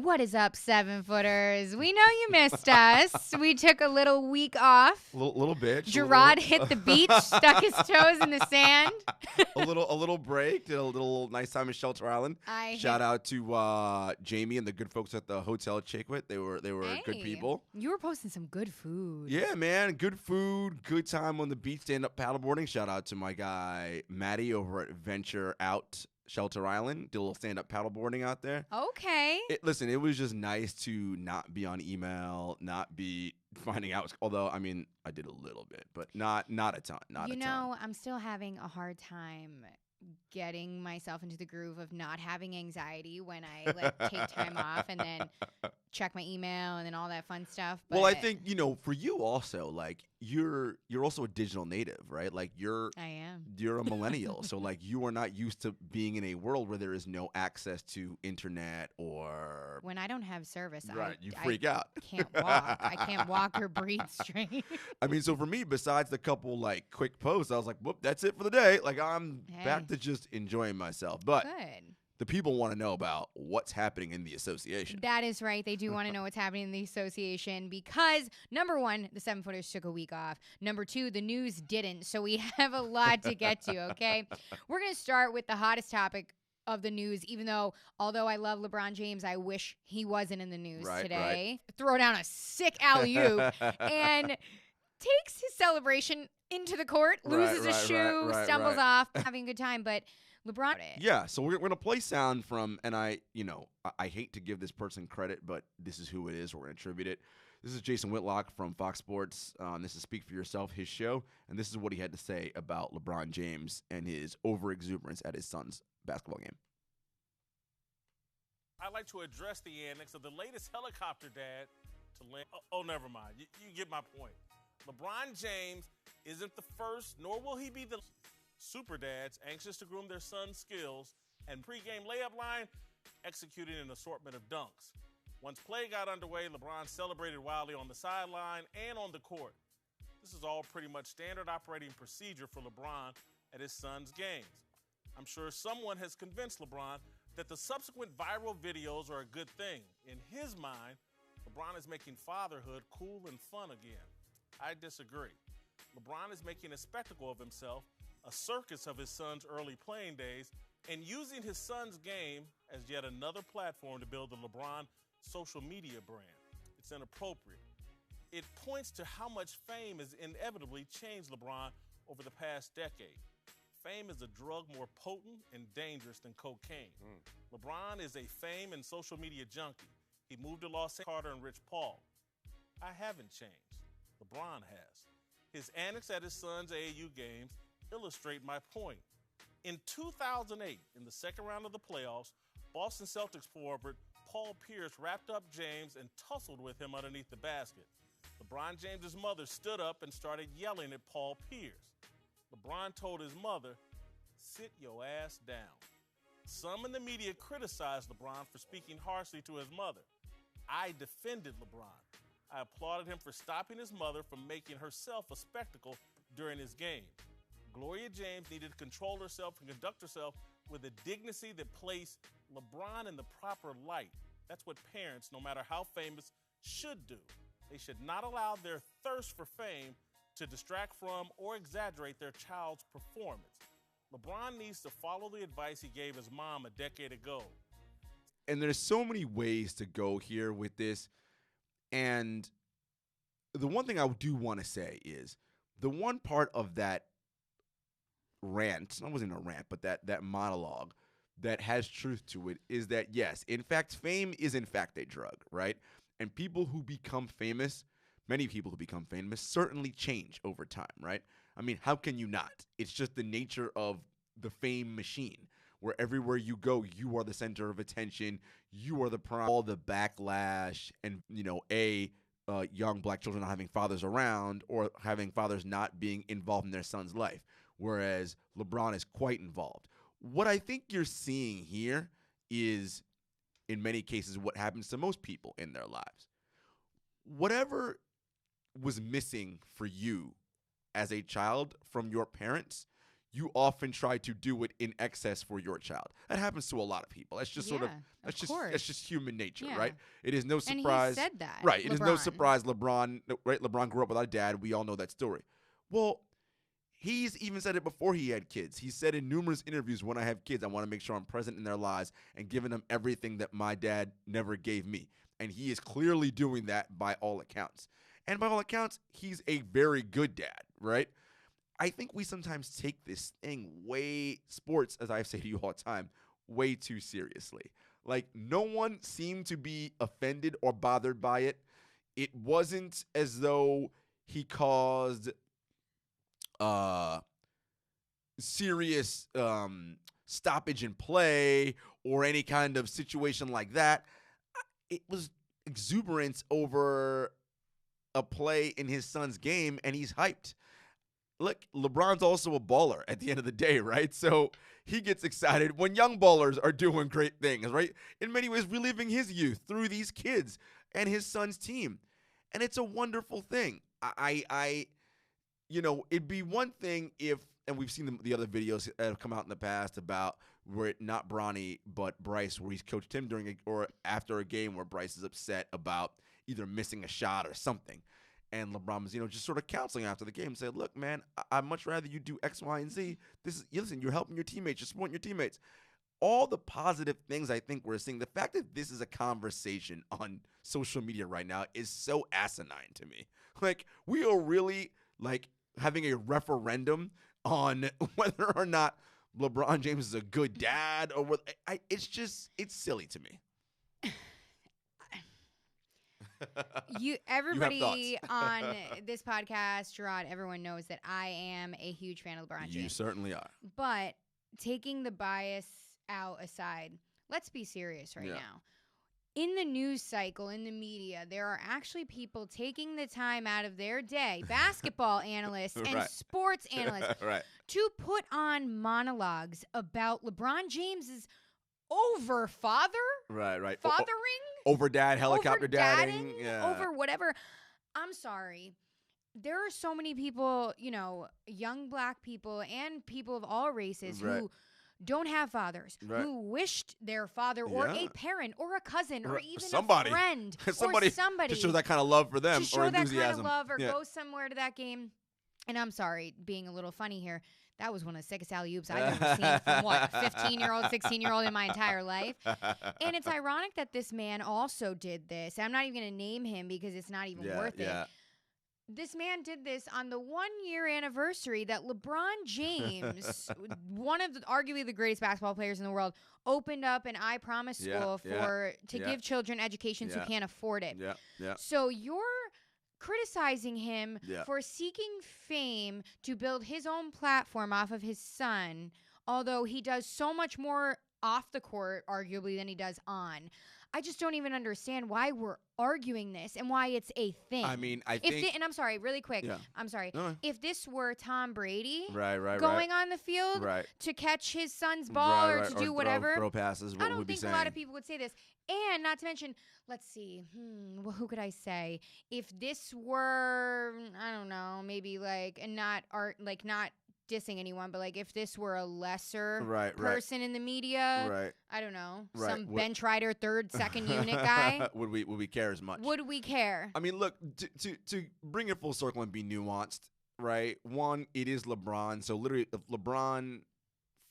What is up, 7-footers? We know you missed us. We took a little week off. Little bit. Jarod hit the beach, stuck his toes in the sand. a little break. Did a little nice time in Shelter Island. Shout out to Jamie and the good folks at the Hotel Chickwit. They were good people. You were posting some good food. Yeah, man. Good food. Good time on the beach. Stand up paddleboarding. Shout out to my guy Maddie over at Venture Out Shelter Island. Did a little stand-up paddleboarding out there. Okay. Listen, it was just nice to not be on email, not be finding out. Although, I mean, I did a little bit, but not a ton. You know, I'm still having a hard time getting myself into the groove of not having anxiety when I take time off and then check my email and then all that fun stuff. But well, I think, for you also, like you're also a digital native, right? Like you're a millennial. So like you are not used to being in a world where there is no access to internet or when I don't have service, you freak out. Can't walk. I can't walk or breathe straight. I mean, so for me, besides the couple like quick posts, I was like, whoop, that's it for the day. Like I'm back to just enjoying myself. But good. The people want to know about what's happening in the association. That is right. They do want to know what's happening in the association because, number one, the 7-footers took a week off. Number two, the news didn't. So we have a lot to get to, okay? We're going to start with the hottest topic of the news, although I love LeBron James, I wish he wasn't in the news today. Right. Throw down a sick alley-oop and takes his celebration into the court, loses a shoe, stumbles off, having a good time, but LeBron. Yeah, so we're going to play sound from, and I hate to give this person credit, but this is who it is. We're going to attribute it. This is Jason Whitlock from Fox Sports. This is Speak for Yourself, his show, and this is what he had to say about LeBron James and his over-exuberance at his son's basketball game. I'd like to address the annex of the latest helicopter dad to land. Oh, never mind. You get my point. LeBron James isn't the first, nor will he be the super dads anxious to groom their son's skills and pregame layup line executing an assortment of dunks. Once play got underway, LeBron celebrated wildly on the sideline and on the court. This is all pretty much standard operating procedure for LeBron at his son's games. I'm sure someone has convinced LeBron that the subsequent viral videos are a good thing. In his mind, LeBron is making fatherhood cool and fun again. I disagree. LeBron is making a spectacle of himself, a circus of his son's early playing days, and using his son's game as yet another platform to build the LeBron social media brand. It's inappropriate. It points to how much fame has inevitably changed LeBron over the past decade. Fame is a drug more potent and dangerous than cocaine. LeBron is a fame and social media junkie. He moved to Los Angeles, Carter and Rich Paul. I haven't changed. LeBron has. His antics at his son's AAU games illustrate my point. In 2008, in the second round of the playoffs, Boston Celtics forward Paul Pierce wrapped up James and tussled with him underneath the basket. LeBron James's mother stood up and started yelling at Paul Pierce. LeBron told his mother, "Sit your ass down." Some in the media criticized LeBron for speaking harshly to his mother. I defended LeBron. I applauded him for stopping his mother from making herself a spectacle during his game. Gloria James needed to control herself and conduct herself with a dignity that placed LeBron in the proper light. That's what parents, no matter how famous, should do. They should not allow their thirst for fame to distract from or exaggerate their child's performance. LeBron needs to follow the advice he gave his mom a decade ago. And there's so many ways to go here with this. And the one thing I do want to say is the one part of that rant, it wasn't a rant, but that monologue that has truth to it is that, yes, in fact, fame is in fact a drug, right? And people who become famous, many people who become famous, certainly change over time, right? I mean, how can you not? It's just the nature of the fame machine, where everywhere you go, you are the center of attention, you are the prime, all the backlash, and, young black children not having fathers around or having fathers not being involved in their son's life, whereas LeBron is quite involved. What I think you're seeing here is, in many cases, what happens to most people in their lives. Whatever was missing for you as a child from your parents, you often try to do it in excess for your child. That happens to a lot of people. That's just that's just human nature, right? It is no surprise. And he said that. Right. LeBron. It is no surprise LeBron grew up without a dad. We all know that story. Well, he's even said it before he had kids. He said in numerous interviews, when I have kids, I want to make sure I'm present in their lives and giving them everything that my dad never gave me. And he is clearly doing that by all accounts. And by all accounts, he's a very good dad, right? I think we sometimes take this thing sports, as I say to you all the time, way too seriously. Like, no one seemed to be offended or bothered by it. It wasn't as though he caused serious stoppage in play or any kind of situation like that. It was exuberance over a play in his son's game, and he's hyped. Look, LeBron's also a baller at the end of the day, right? So he gets excited when young ballers are doing great things, right? In many ways, reliving his youth through these kids and his son's team. And it's a wonderful thing. It'd be one thing if, and we've seen the other videos that have come out in the past about where not Bronny, but Bryce, where he's coached him during or after a game where Bryce is upset about either missing a shot or something. And LeBron was, just sort of counseling after the game and said, look, man, I'd much rather you do X, Y, and Z. Listen, you're helping your teammates. You're supporting your teammates. All the positive things I think we're seeing, the fact that this is a conversation on social media right now is so asinine to me. Like, we are really, having a referendum on whether or not LeBron James is a good dad or what. It's silly to me. Everybody on this podcast, Jarod, everyone knows that I am a huge fan of LeBron James. You certainly are. But taking the bias out aside, let's be serious right now. In the news cycle, in the media, there are actually people taking the time out of their day, basketball analysts and sports analysts, to put on monologues about LeBron James's father? Right. Fathering? Over dad, helicopter dadding. Yeah. Over whatever. I'm sorry. There are so many people, young black people and people of all races who don't have fathers, who wished their father or a parent or a cousin or even a friend or somebody to show that kind of love for them to show or that enthusiasm. kind of love or go somewhere to that game. And I'm sorry, being a little funny here, that was one of the sickest alley-oops I've ever seen from, 15-year-old, 16-year-old in my entire life. And it's ironic that this man also did this. I'm not even going to name him because it's not even worth it. This man did this on the 1-year anniversary that LeBron James, one of arguably the greatest basketball players in the world, opened up an I Promise school to give children educations who can't afford it. So you're criticizing him for seeking fame to build his own platform off of his son, although he does so much more off the court, arguably, than he does on. I just don't even understand why we're arguing this and why it's a thing. I mean, I think... and I'm sorry, really quick. I'm sorry. No. If this were Tom Brady going on the field to catch his son's ball or to do whatever, throw passes, I don't think a lot of people would say this. And not to mention, let's see, who could I say? If this were, I don't know, maybe not dissing anyone, but if this were a lesser person in the media, I don't know, some bench rider, second unit guy, would we care as much? Would we care? I mean, look, to bring it full circle and be nuanced, right? One, it is LeBron, so literally, if LeBron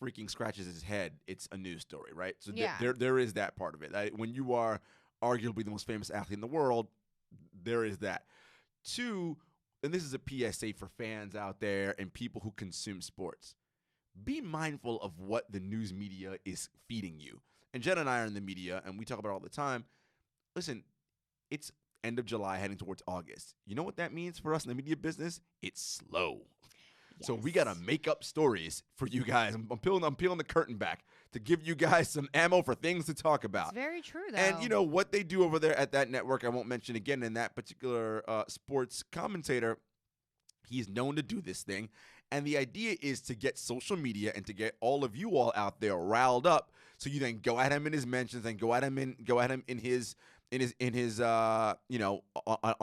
freaking scratches his head, it's a news story, right? So there is that part of it. When you are arguably the most famous athlete in the world, there is that. Two, and this is a PSA for fans out there and people who consume sports. Be mindful of what the news media is feeding you. And Jenna and I are in the media, and we talk about it all the time. Listen, it's end of July heading towards August. You know what that means for us in the media business? It's slow. Yes. So we got to make up stories for you guys. I'm peeling the curtain back to give you guys some ammo for things to talk about. It's very true, though. And what they do over there at that network, I won't mention again, in that particular sports commentator, he's known to do this thing. And the idea is to get social media and to get all of you all out there riled up So you then go at him in his mentions and go at him in his on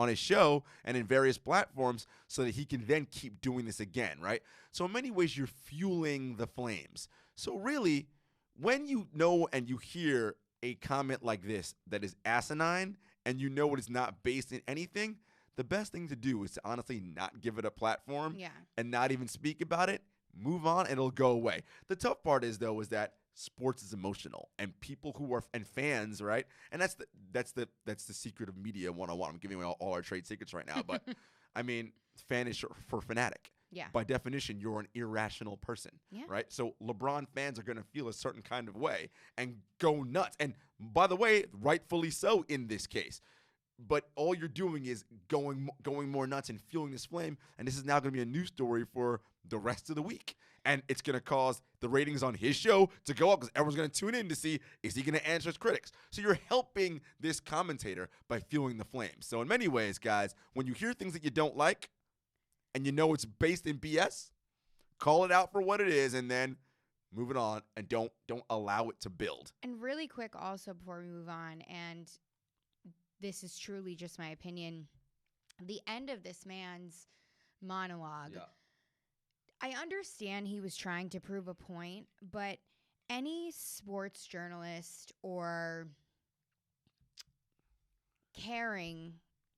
his show and in various platforms so that he can then keep doing this again, right? So in many ways, you're fueling the flames. So really, when you know and you hear a comment like this that is asinine and you know it is not based in anything, the best thing to do is to honestly not give it a platform and not even speak about it. Move on and it'll go away. The tough part is that sports is emotional and people who are and fans, right? And that's the secret of media 101. I'm giving away all our trade secrets right now, but I mean, fan is short for fanatic. Yeah. By definition, you're an irrational person, right? So LeBron fans are going to feel a certain kind of way and go nuts. And by the way, rightfully so in this case. But all you're doing is going more nuts and fueling this flame. And this is now going to be a news story for the rest of the week. And it's going to cause the ratings on his show to go up because everyone's going to tune in to see, is he going to answer his critics? So you're helping this commentator by fueling the flames. So in many ways, guys, when you hear things that you don't like and you know it's based in BS, call it out for what it is and then move it on and don't allow it to build. And really quick also before we move on, and this is truly just my opinion, the end of this man's monologue, I understand he was trying to prove a point, but any sports journalist or caring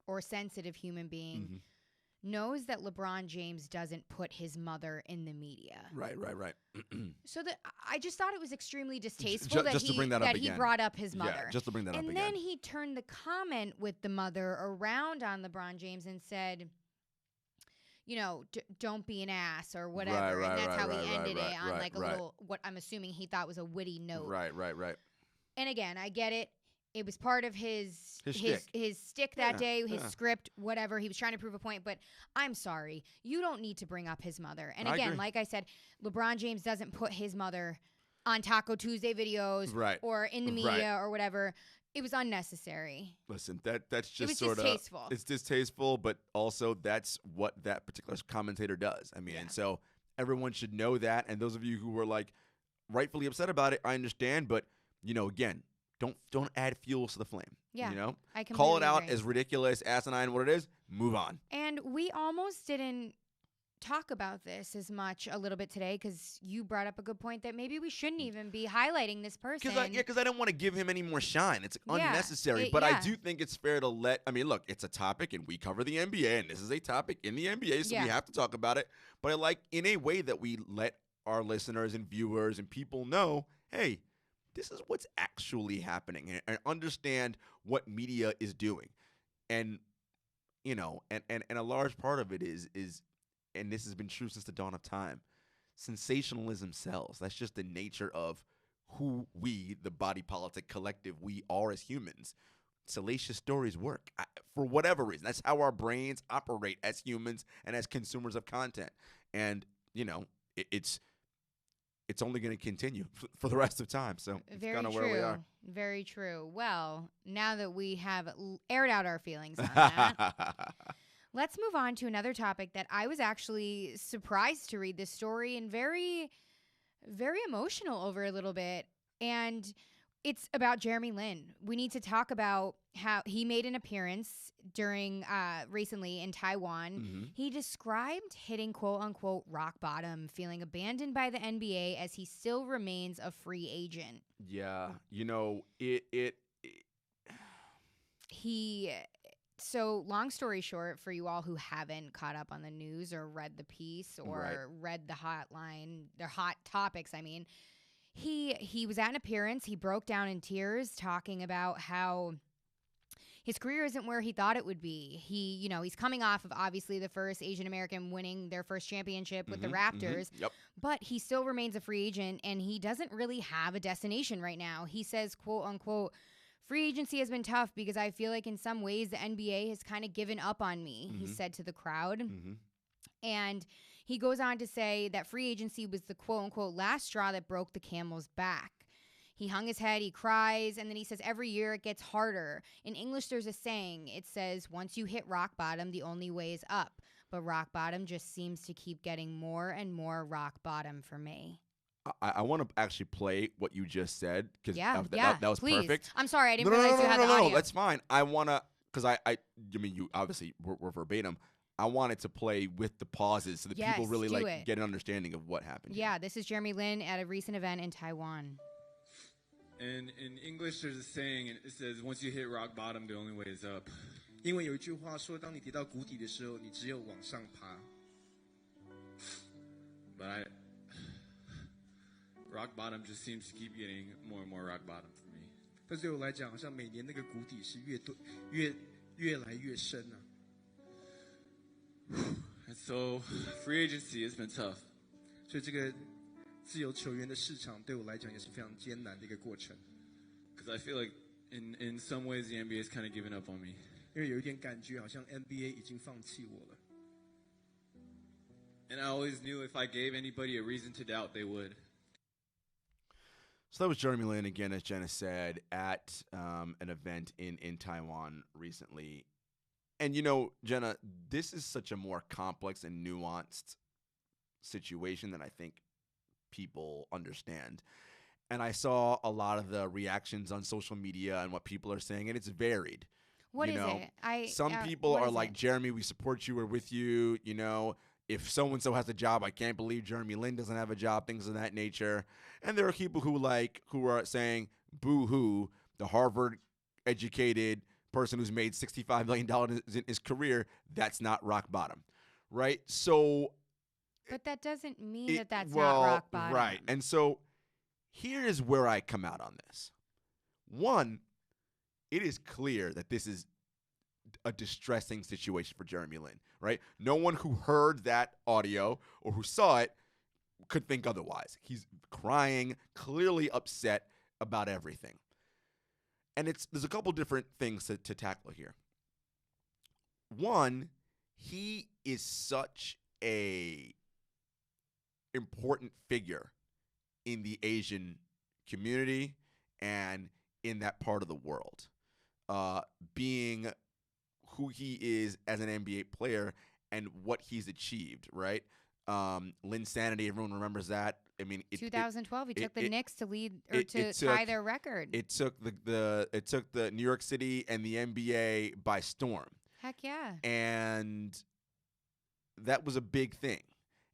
or sensitive human being knows that LeBron James doesn't put his mother in the media. Right. So I just thought it was extremely distasteful that he brought up his mother. Yeah, just to bring that up again. And then he turned the comment with the mother around on LeBron James and said, don't be an ass or whatever. And that's how he ended it on a little, what I'm assuming he thought was a witty note. Right. And again, I get it. It was part of his stick that day, his script, whatever. He was trying to prove a point, but I'm sorry. You don't need to bring up his mother. And again, like I said, LeBron James doesn't put his mother on Taco Tuesday videos or in the media or whatever. It was unnecessary. Listen, that's just sort of distasteful. It's distasteful, but also that's what that particular commentator does. I mean, and so everyone should know that. And those of you who were like rightfully upset about it, I understand. But again, don't add fuel to the flame. Yeah, I completely call it out agree. as ridiculous, asinine, what it is. Move on. And we almost didn't talk about this as much a little bit today because you brought up a good point that maybe we shouldn't even be highlighting this person. Because I don't want to give him any more shine. It's unnecessary. But I do think it's fair to look, it's a topic and we cover the NBA and this is a topic in the NBA, so we have to talk about it. But I like in a way that we let our listeners and viewers and people know, hey, this is what's actually happening and understand what media is doing. And, and a large part of it is, and this has been true since the dawn of time, sensationalism sells. That's just the nature of who we, the body politic collective, we are as humans. Salacious stories work for whatever reason. That's how our brains operate as humans and as consumers of content. And, it's only going to continue for the rest of time. So it's kind of where we are. Very true. Well, now that we have aired out our feelings on that, let's move on to another topic that I was actually surprised to read this story and very, very emotional over a little bit. And it's about Jeremy Lin. We need to talk about how he made an appearance during recently in Taiwan. Mm-hmm. He described hitting quote unquote rock bottom, feeling abandoned by the NBA as he still remains a free agent. Yeah, So long story short, for you all who haven't caught up on the news or read the piece or read the hotline, the hot topics, I mean, he was at an appearance. He broke down in tears talking about how his career isn't where he thought it would be. He's coming off of obviously the first Asian American winning their first championship with the Raptors, but he still remains a free agent and he doesn't really have a destination right now. He says, quote unquote, free agency has been tough because I feel like in some ways the NBA has kind of given up on me, he said to the crowd. And he goes on to say that free agency was the quote-unquote last straw that broke the camel's back. He hung his head, he cries, and then he says every year it gets harder. In English, there's a saying. It says, once you hit rock bottom, the only way is up. But rock bottom just seems to keep getting more and more rock bottom for me. I want to actually play what you just said because Yeah, that was please. perfect. I'm sorry, I didn't realize you had the audio. That's fine. I want to, because I mean, you obviously were verbatim. I wanted to play with the pauses so that people really get an understanding of what happened. Yeah, this is Jeremy Lin at a recent event in Taiwan. And in English, there's a saying, and it says, once you hit rock bottom, the only way is up. 因为有一句话说，当你跌到谷底的时候，你只有往上爬。But rock bottom just seems to keep getting more and more rock bottom for me. 但对我来讲，好像每年那个谷底是越来越深啊。And so, free agency has been tough. 所以这个自由球员的市场对我来讲也是非常艰难的一个过程。Because I feel like in some ways the NBA has kind of given up on me. 因为有一点感觉好像 NBA 已经放弃我了。And I always knew if I gave anybody a reason to doubt, they would. So that was Jeremy Lin again, as Jenna said, at an event in Taiwan recently. And, you know, Jenna, this is such a more complex and nuanced situation than I think people understand. And I saw a lot of the reactions on social media and what people are saying, and it's varied. What is it? Some people are like, Jeremy, we support you. We're with you. You know, if so-and-so has a job, I can't believe Jeremy Lin doesn't have a job, things of that nature. And there are people who are saying, boo-hoo, the Harvard-educated person who's made $65 million in his career, that's not rock bottom, right? So, but that doesn't mean that's not rock bottom. Right. And so here is where I come out on this. One, it is clear that this is a distressing situation for Jeremy Lin, right? No one who heard that audio or who saw it could think otherwise. He's crying, clearly upset about everything. And there's a couple different things to tackle here. One, he is such a important figure in the Asian community and in that part of the world. Being who he is as an NBA player and what he's achieved, right? Linsanity, everyone remembers that. I mean, 2012, he took the Knicks to lead or to tie their record. It took the New York City and the NBA by storm. Heck yeah. And that was a big thing.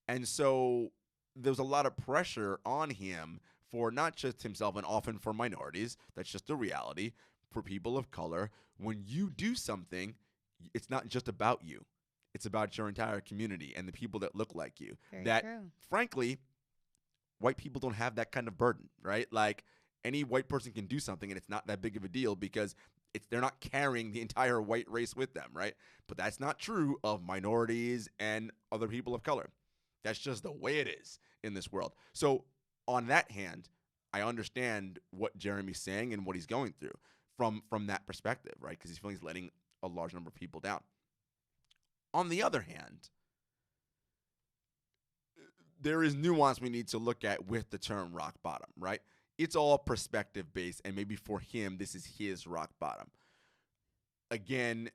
And so there was a lot of pressure on him for not just himself and often for minorities. That's just the reality. For people of color, when you do something, it's not just about you. It's about your entire community and the people that look like you. Very true. Frankly, white people don't have that kind of burden, right? Like, any white person can do something and it's not that big of a deal because they're not carrying the entire white race with them, right? But that's not true of minorities and other people of color. That's just the way it is in this world. So on that hand, I understand what Jeremy's saying and what he's going through from that perspective, right? Because he's feeling he's letting a large number of people down. On the other hand, there is nuance we need to look at with the term rock bottom, right? It's all perspective based, and maybe for him, this is his rock bottom. Again,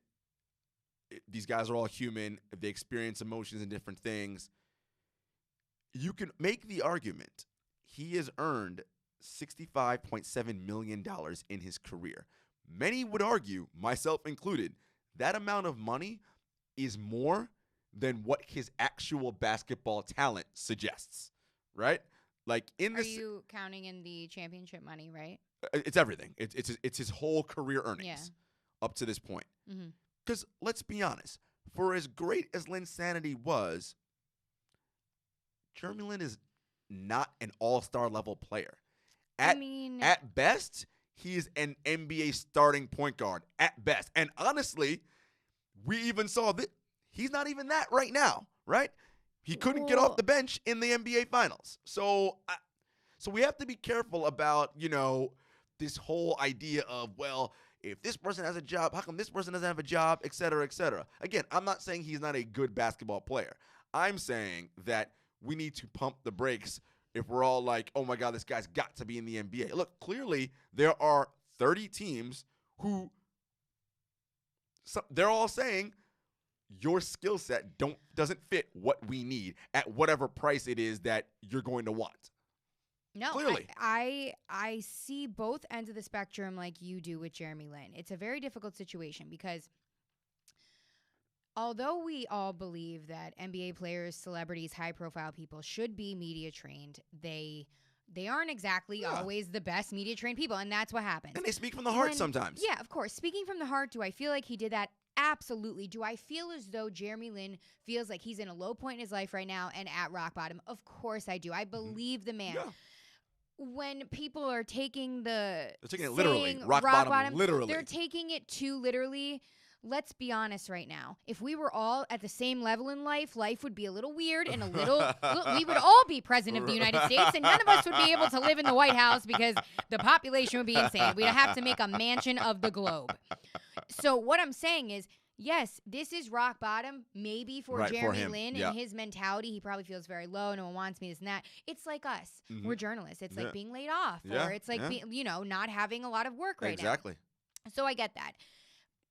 these guys are all human. They experience emotions and different things. You can make the argument he has earned $65.7 million in his career. Many would argue, myself included, that amount of money is more than what his actual basketball talent suggests, right? Like in this, are you counting in the championship money, right? It's everything. It's his whole career earnings up to this point. Because let's be honest, for as great as Linsanity was, Jeremy Lin is not an all-star level player. At best, he is an NBA starting point guard at best. And honestly, we even saw that he's not even that right now, right? He couldn't get off the bench in the NBA Finals. So we have to be careful about, this whole idea of, well, if this person has a job, how come this person doesn't have a job, et cetera, et cetera. Again, I'm not saying he's not a good basketball player. I'm saying that we need to pump the brakes if we're all like, oh, my God, this guy's got to be in the NBA. Look, clearly there are 30 teams who they're all saying your skill set doesn't fit what we need at whatever price it is that you're going to want. No, Clearly. I see both ends of the spectrum like you do with Jeremy Lin. It's a very difficult situation because although we all believe that NBA players, celebrities, high-profile people should be media trained, they aren't exactly always the best media trained people, and that's what happens. And they speak from the heart sometimes. Yeah, of course. Speaking from the heart, do I feel like he did that? Absolutely. Do I feel as though Jeremy Lin feels like he's in a low point in his life right now and at rock bottom? Of course I do. I believe the man. Yeah. When people are taking They're taking it literally. saying Rock bottom, literally. they're taking it too literally. Let's be honest right now. If we were all at the same level in life, life would be a little weird and a little, we would all be president of the United States and none of us would be able to live in the White House because the population would be insane. We'd have to make a mansion of the globe. So what I'm saying is, yes, this is rock bottom, maybe for Jeremy Lin and his mentality. He probably feels very low. No one wants me, this and that. It's like us. We're journalists. It's like being laid off or it's like, not having a lot of work right now. Exactly. So I get that.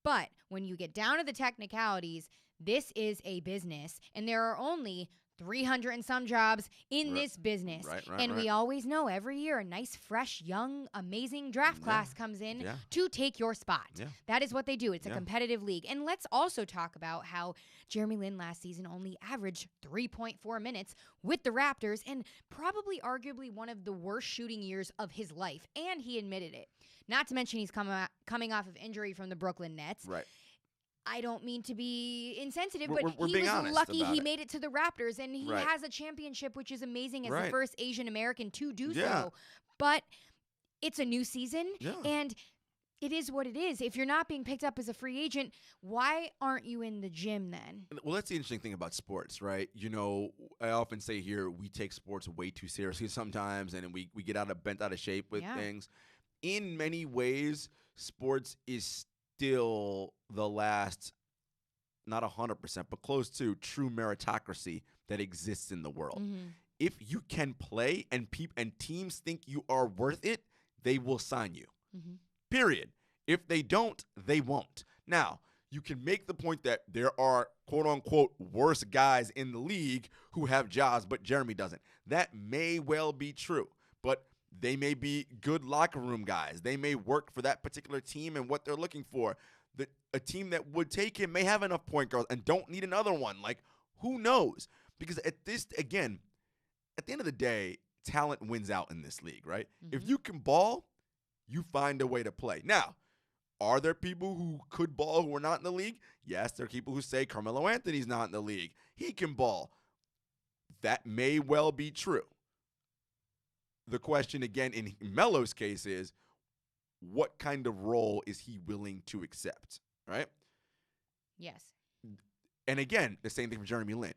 But when you get down to the technicalities, this is a business, and there are only 300 and some jobs in this business. And we always know every year a nice, fresh, young, amazing draft class comes in to take your spot. That is what they do. It's a competitive league. And let's also talk about how Jeremy Lin last season only averaged 3.4 minutes with the Raptors and probably arguably one of the worst shooting years of his life. And he admitted it. Not to mention he's coming off of injury from the Brooklyn Nets. Right. I don't mean to be insensitive, We're but he was lucky he made it to the Raptors, and he Right. has a championship, which is amazing as the Right. first Asian American to do Yeah. so. But it's a new season, Yeah. and it is what it is. If you're not being picked up as a free agent, why aren't you in the gym then? Well, that's the interesting thing about sports, right? You know, I often say here we take sports way too seriously sometimes, and we get bent out of shape with things. In many ways, sports is still the last, not 100%, but close to true meritocracy that exists in the world. If you can play and teams think you are worth it, they will sign you. Period. If they don't, they won't. Now, you can make the point that there are quote-unquote worse guys in the league who have jobs, but Jeremy doesn't. That may well be true, but they may be good locker room guys. They may work for that particular team and what they're looking for. A team that would take him may have enough point guards and don't need another one. Like, who knows? Because at the end of the day, talent wins out in this league, right? If you can ball, you find a way to play. Now, are there people who could ball who are not in the league? Yes, there are people who say Carmelo Anthony's not in the league. He can ball. That may well be true. The question, again, in Melo's case is, what kind of role is he willing to accept, right? Yes. And again, the same thing for Jeremy Lin.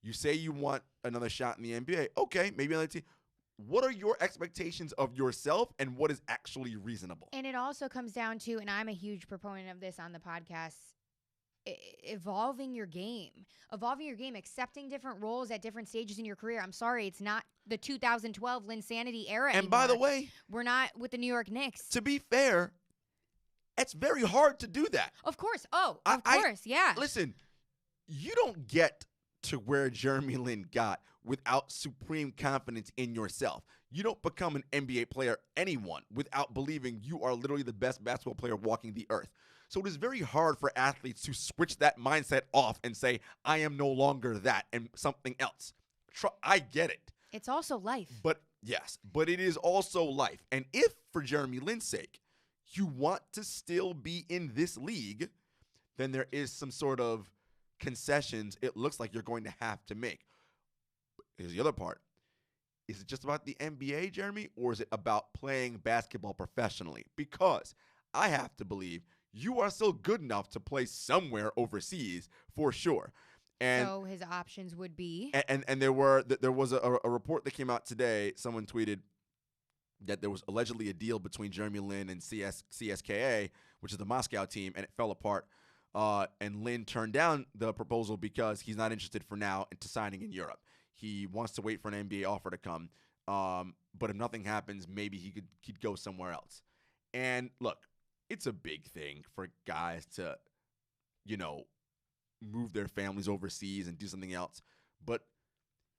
You say you want another shot in the NBA. Okay, maybe another team. What are your expectations of yourself and what is actually reasonable? And it also comes down to, and I'm a huge proponent of this on the podcast, evolving your game, accepting different roles at different stages in your career. I'm sorry, it's not the 2012 Linsanity era And anymore. by the way, we're not with the New York Knicks. To be fair, it's very hard to do that. Of course. Oh, of course. Yeah. Listen, you don't get to where Jeremy Lin got without supreme confidence in yourself. You don't become an NBA player, anyone, without believing you are literally the best basketball player walking the earth. So it is very hard for athletes to switch that mindset off and say, I am no longer that and something else. I get it. It's also life. But yes, but it is also life. And if, for Jeremy Lin's sake, you want to still be in this league, then there is some sort of concessions it looks like you're going to have to make. Here's the other part. Is it just about the NBA, Jeremy, or is it about playing basketball professionally? Because I have to believe you are still good enough to play somewhere overseas for sure. And so his options would be? And there was a report that came out today. Someone tweeted that there was allegedly a deal between Jeremy Lin and CSKA, which is the Moscow team, and it fell apart. And Lin turned down the proposal because he's not interested for now into signing in Europe. He wants to wait for an NBA offer to come. But if nothing happens, maybe he'd go somewhere else. And look, it's a big thing for guys to, move their families overseas and do something else. But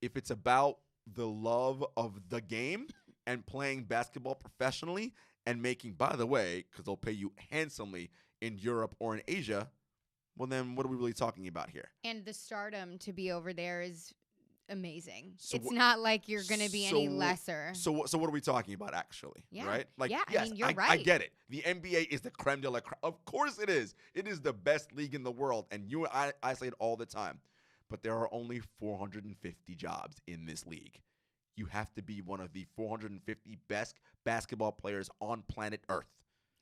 if it's about the love of the game, and playing basketball professionally and making, by the way, because they'll pay you handsomely in Europe or in Asia, well, then what are we really talking about here? And the stardom to be over there is amazing. So it's not like you're going to be any lesser. So what are we talking about, actually? Yeah. Right? Like, yeah, yes, I mean, you're right. I get it. The NBA is the creme de la creme. Of course it is. It is the best league in the world, and I say it all the time. But there are only 450 jobs in this league. You have to be one of the 450 best basketball players on planet Earth.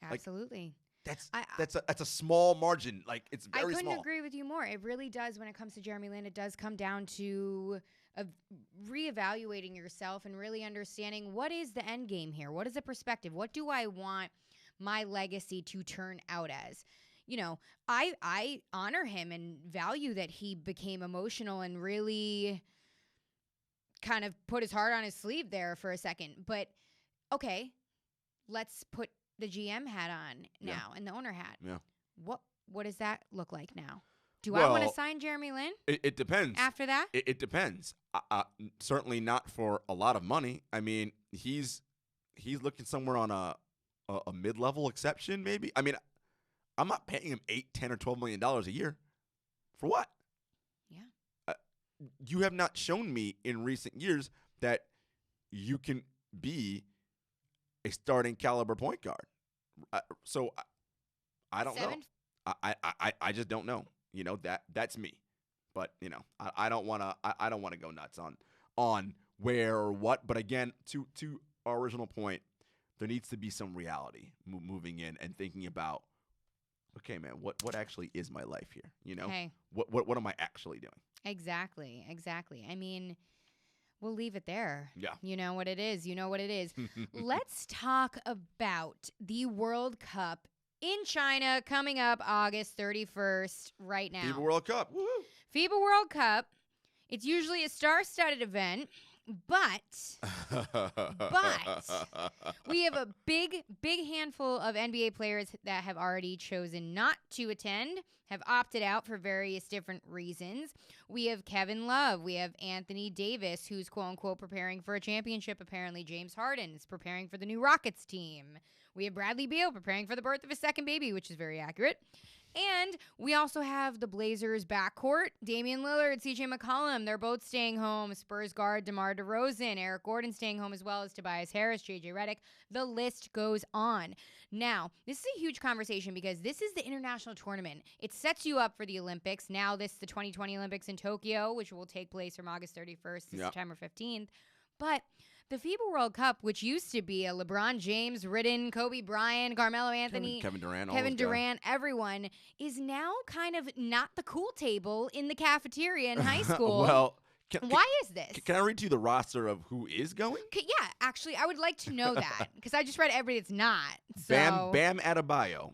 Absolutely. That's a small margin. Like, it's very small. I couldn't agree with you more. It really does. When it comes to Jeremy Lin, it does come down to reevaluating yourself and really understanding what is the end game here. What is the perspective? What do I want my legacy to turn out as? You know, I honor him and value that he became emotional and really kind of put his heart on his sleeve there for a second. But okay, let's put the GM hat on now and the owner hat. Yeah. What does that look like now? Do I want to sign Jeremy Lin? It depends. After that? It depends. Certainly not for a lot of money. I mean, he's looking somewhere on a mid-level exception, maybe. I mean, I'm not paying him $8, $10, or $12 million a year. For what? Yeah. You have not shown me in recent years that you can be a starting caliber point guard. So I don't know. I just don't know. You know, that's me. But, you know, I don't want to go nuts on where or what. But again, to our original point, there needs to be some reality moving in and thinking about, okay, man, what actually is my life here? You know, what am I actually doing? Exactly. I mean, we'll leave it there. Yeah. You know what it is. Let's talk about the World Cup in China coming up August 31st right now. FIBA World Cup. Woo-hoo. FIBA World Cup. It's usually a star-studded event, but we have a big handful of NBA players that have already chosen not to attend, have opted out for various different reasons. We have Kevin Love. We have Anthony Davis, who's quote-unquote preparing for a championship. Apparently, James Harden is preparing for the new Rockets team. We have Bradley Beal preparing for the birth of his second baby, which is very accurate. And we also have the Blazers backcourt, Damian Lillard, CJ McCollum. They're both staying home. Spurs guard DeMar DeRozan, Eric Gordon staying home, as well as Tobias Harris, JJ Redick. The list goes on. Now, this is a huge conversation because this is the international tournament. It sets you up for the Olympics. Now this is the 2020 Olympics in Tokyo, which will take place from August 31st to September 15th. But the FIBA World Cup, which used to be a LeBron James ridden, Kobe Bryant, Carmelo Anthony, Kevin Durant, everyone, is now kind of not the cool table in the cafeteria in high school. Well, why is this? Can I read to you the roster of who is going? Yeah, actually, I would like to know that because I just read everybody that's not. So. Bam Adebayo,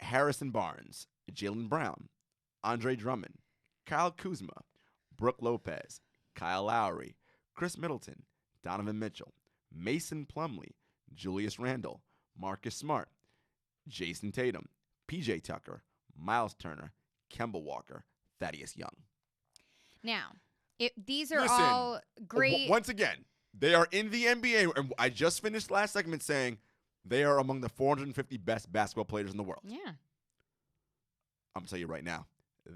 Harrison Barnes, Jaylen Brown, Andre Drummond, Kyle Kuzma, Brooke Lopez, Kyle Lowry, Chris Middleton, Donovan Mitchell, Mason Plumlee, Julius Randle, Marcus Smart, Jason Tatum, PJ Tucker, Miles Turner, Kemba Walker, Thaddeus Young. Now, these are all great. Once again, they are in the NBA, and I just finished last segment saying they are among the 450 best basketball players in the world. Yeah. I'm going to tell you right now,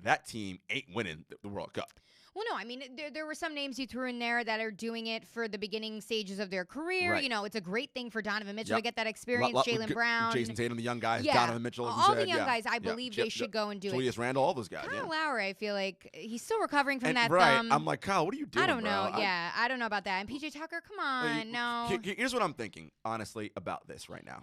that team ain't winning the World Cup. Well, no, I mean, there were some names you threw in there that are doing it for the beginning stages of their career. Right. You know, it's a great thing for Donovan Mitchell to get that experience. Jaylen Brown. Jason Tatum, the young guys. Yeah. Donovan Mitchell, all the young guys, I believe they should go and do Julius Randle, all those guys. Kyle Lowry, I feel like he's still recovering from that right. thumb. I'm like, Kyle, what are you doing, I don't know. bro? I don't know about that. And PJ Tucker, come on. No. Here's what I'm thinking, honestly, about this right now.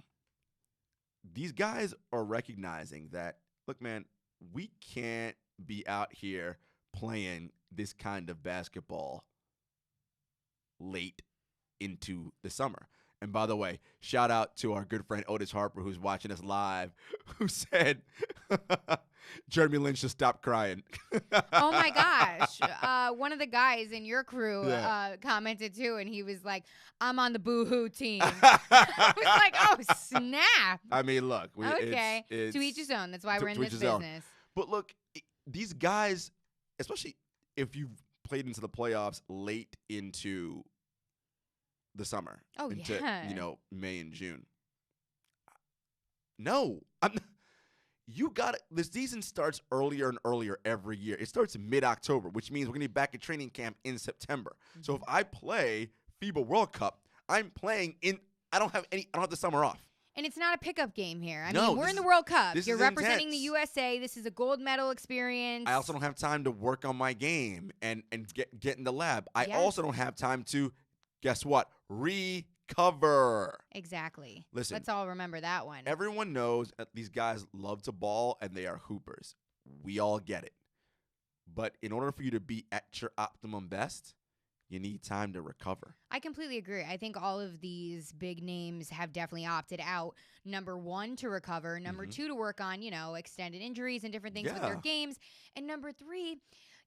These guys are recognizing that, look, man, we can't be out here playing this kind of basketball late into the summer. And by the way, shout out to our good friend Otis Harper, who's watching us live, who said Jeremy Lin should stop crying. Oh my gosh. One of the guys in your crew commented too, and he was like, I'm on the boo-hoo team. I was like, oh, snap. I mean, look. Okay. To each his own. That's why we're in this business. But look, these guys, especially if you've played into the playoffs late into the summer. Oh, into, yeah. May and June. No, the season starts earlier and earlier every year. It starts in mid-October, which means we're going to be back at training camp in September. So if I play FIBA World Cup, I'm playing I don't have the summer off. And it's not a pickup game here. I No, mean, we're in the World Cup. this You're is representing the intense. USA. This is a gold medal experience. I also don't have time to work on my game and get in the lab. I Yes. also don't have time to, guess what, recover. Exactly. Listen, Let's all remember that one. Everyone knows that these guys love to ball and they are hoopers. We all get it. But in order for you to be at your optimum best, you need time to recover. I completely agree. I think all of these big names have definitely opted out. Number one, to recover. Number two, to work on, extended injuries and different things with their Yeah. games. And number three,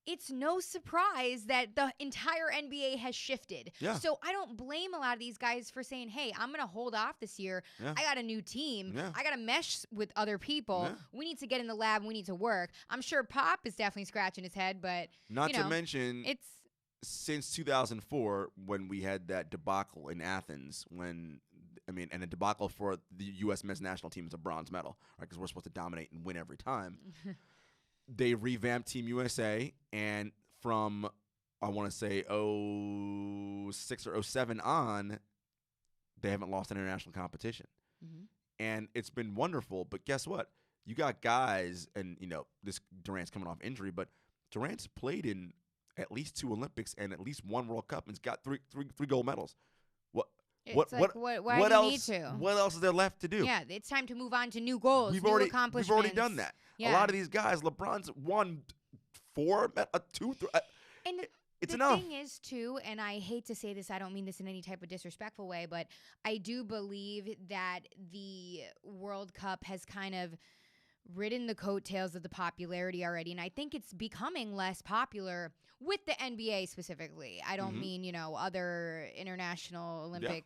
it's no surprise that the entire NBA has shifted. Yeah. So I don't blame a lot of these guys for saying, hey, I'm going to hold off this year. Yeah. I got a new team. Yeah. I got to mesh with other people. Yeah. We need to get in the lab. We need to work. I'm sure Pop is definitely scratching his head, but Not to mention, it's since 2004, when we had that debacle in Athens, and a debacle for the U.S. men's national team is a bronze medal, right? Because we're supposed to dominate and win every time. They revamped Team USA, and from, I want to say, 06 or 07 on, they haven't lost an international competition. And it's been wonderful, but guess what? You got guys, and, this Durant's coming off injury, but Durant's played in at least 2 Olympics and at least 1 World Cup, and he's got three gold medals. What why do you else? need to? What else is there left to do? Yeah, it's time to move on to new goals, We've new already accomplishments. done that. Yeah. A lot of these guys, LeBron's won 4, 2, 3. And It's the enough. thing is, too, and I hate to say this, I don't mean this in any type of disrespectful way, but I do believe that the World Cup has kind of ridden the coattails of the popularity already, and I think it's becoming less popular with the NBA specifically. I don't mean, other international Olympic